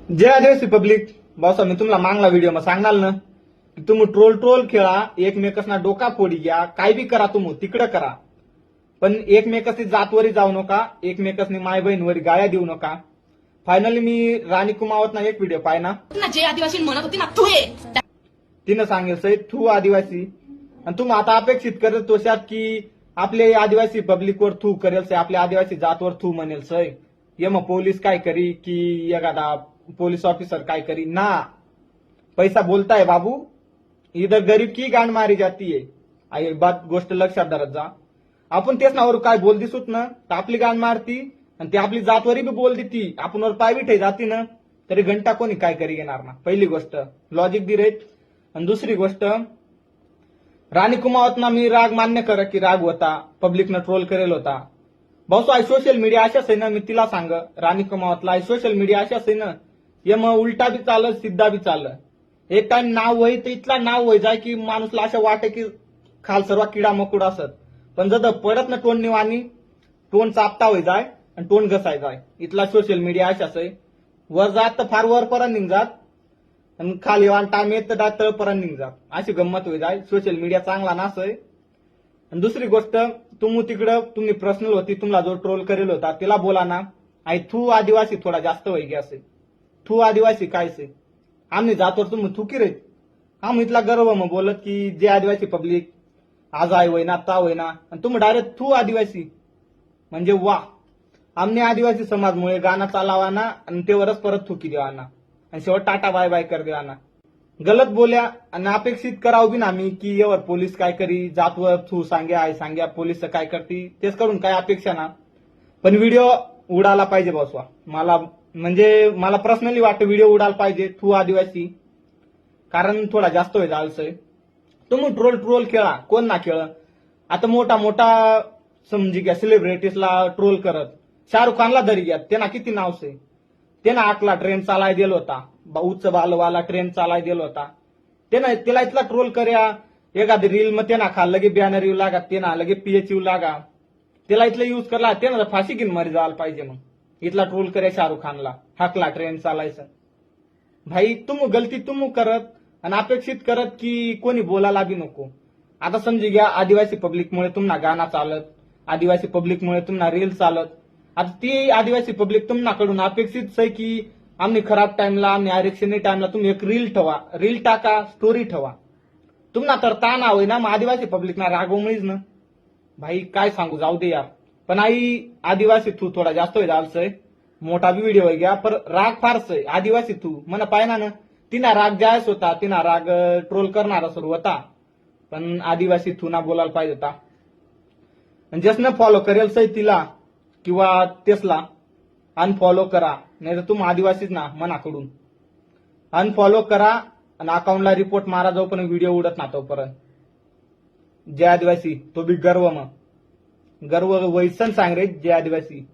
जय आदिवासी public boss मी तुम्हाला मागला video मा सांगणार ना की तुम्ही ट्रोल खेळा एकमेकांना डोका फोडी घ्या काय बी करा तुम्ही तिकडे करा पण एकमेकांनी जातवरी जाऊ नका एकमेकांनी माय बहीणवरी गाळ्या देऊ नका. फायनली मी राणी कुमावत एक व्हिडिओ पाहिला जे आदिवासी म्हणत होती ना तू हे तिनं सांगेल सई तू आदिवासी आणि तुम्ही आता अपेक्षित करत तोशात की आपले आदिवासी पब्लिकवर थू करेल सय आपल्या आदिवासी जातवर थू म्हणेल सय ये मग पोलीस काय करी की एखादा पोलीस ऑफिसर काय करी ना पैसा बोलता है बाबू इधर गरीब की गांड मारी जाती है. आई बात गोष्ट लक्षात धरत जा. आपण तेच नावर काय बोल दिसूत ना तर आपली गांड मारती आणि ती आपली जातवरी बी बोल देती आपण वर पाय ठे जाती ना तरी घंटा कोणी काय करी घेणार ना. पहिली गोष्ट लॉजिक दी रेट. आणि दुसरी गोष्ट राणी कुमावतना मी राग मान्य कर की राग होता पब्लिकनं ट्रोल करेल होता भाऊ आई सोशल मीडिया अशाच आहे ना. मी तिला सांग राणी कुमावतला आई सोशल मीडिया अशाच आहे ना ये मग उलटा बी चाललं सिद्धा बी चाललं. एक टाइम नाव होई तर इथला नाव होई जाय की माणूसला असं वाटे की खाल सर्व किडा मकुड असत पण जर पडत ना टोन निवानी टोन चापता होई जाय आणि टोन घसाय जाय. इथला सोशल मीडिया अशाच आहे. वर जात तर फार वरपर्यंत निघ जात आणि खाली वान टाइम येत तर तळपर्यंत निघ जात अशी गंमत होई जाय. सोशल मीडिया चांगला नसय. आणि दुसरी गोष्ट तुम्ही तिकडं तुम्ही पर्सनल होती तुम्हाला जो ट्रोल करेल होता तिला बोला ना आई थू आदिवासी थोडा जास्त वैगे असेल थू आदिवासी काय से आम्ही जातो तुम्ही थुकी रे आम्ही इथला गर्व मग बोलत की जे आदिवासी पब्लिक आज आहे वय ना ता वय ना आणि तुम्ही डायरेक्ट थू आदिवासी म्हणजे वा आमने आदिवासी समाजमुळे गाणं चालावा ना आणि तेवरच परत थुकी देवा ना आणि शेवट टाटा बाय बाय कर देवा ना. गलत बोल्या आणि अपेक्षित करावं बी ना मी की यावर पोलीस काय करी जातवर थू सांग्या आई सांग्या पोलीस काय करती तेच करून काय अपेक्षा ना. पण व्हिडिओ उडाला पाहिजे बसवा मला म्हणजे मला पर्सनली वाटतं व्हिडिओ उडाला पाहिजे थू आदिवासी कारण थोडा जास्त होईल आलसय. तुम्ही ट्रोल खेळा कोण ना खेळ. आता मोठा समजी घ्या सेलिब्रिटीजला ट्रोल करत शाहरुख खानला धरी घ्या त्यांना किती नावसे त्यानं आटला ट्रेन चालाय दिला होता उच्च बालवाला ट्रेन चालाय दिला होता त्यानं त्याला इथला ट्रोल कर्या एखादी रील मग त्यांना खा लगे बॅनर येऊ लागा त्यांना लगे पीएच येऊ लागा त्याला इथला युज करला त्यानं फाशी घेऊन मरी जायला पाहिजे. मग इथला ट्रोल कर्या शाहरुख खानला हाकला ट्रेन चालायचं भाई तुम गलती तुम करत आणि अपेक्षित करत की कोणी बोलायला बी नको. आता समजी घ्या आदिवासी पब्लिकमुळे तुम्हाला गाणं चालत आदिवासी पब्लिकमुळे तुम्हाला रील चालत आता ती आदिवासी पब्लिक तुमच्याकडून अपेक्षित आहे की आम्ही खराब टाइमला आम्ही आरक्षणी टाइमला तुम्ही एक रील ठेवा रील टाका स्टोरी ठेवा तुम्हाला तर ताण होय ना मग आदिवासी पब्लिकना रागवमुळेच ना भाई काय सांगू जाऊ दे यार. पण आई आदिवासी थू थोडा जास्त होईल आलसय मोठा बी व्हिडिओ घ्या पर राग फारच आहे आदिवासी थू मला पाहिना ना तिना राग जायच होता तिना राग ट्रोल करणारा सुरू होता पण आदिवासी थू ना बोलायला पाहिजे होता. ज्यासनं फॉलो करेल सै तिला किंवा तेसला अनफॉलो करा नाही तर तुम्ही आदिवासीच ना मनाकडून अनफॉलो करा आणि अकाउंटला रिपोर्ट मारा जोपर्यंत व्हिडिओ उडत ना तोपर्यंत. जय आदिवासी तो बी गर्व मग गर्व वैसन सांग रे जय आदिवासी.